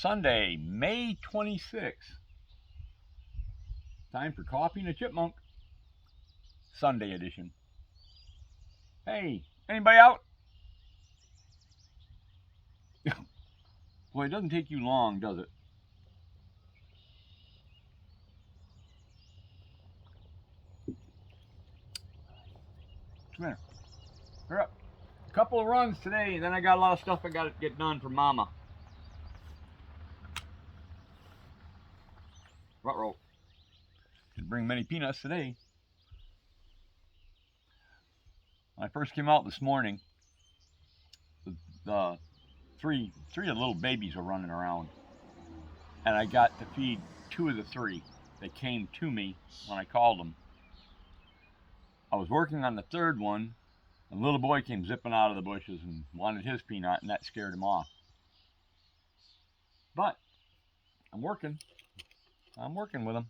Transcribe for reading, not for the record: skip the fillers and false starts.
Sunday, May 26th. Time for Coffee and a Chipmunk, Sunday edition. Hey, anybody out? Boy, it doesn't take you long, does it? Come here. Hurry up. A couple of runs today, and then I got a lot of stuff I got to get done for Mama. Ruh-roh. Didn't bring many peanuts today. When I first came out this morning, the three of the little babies were running around, and I got to feed two of the three. They came to me when I called them. I was working on the third one, and a little boy came zipping out of the bushes and wanted his peanut, and that scared him off. But I'm working with him.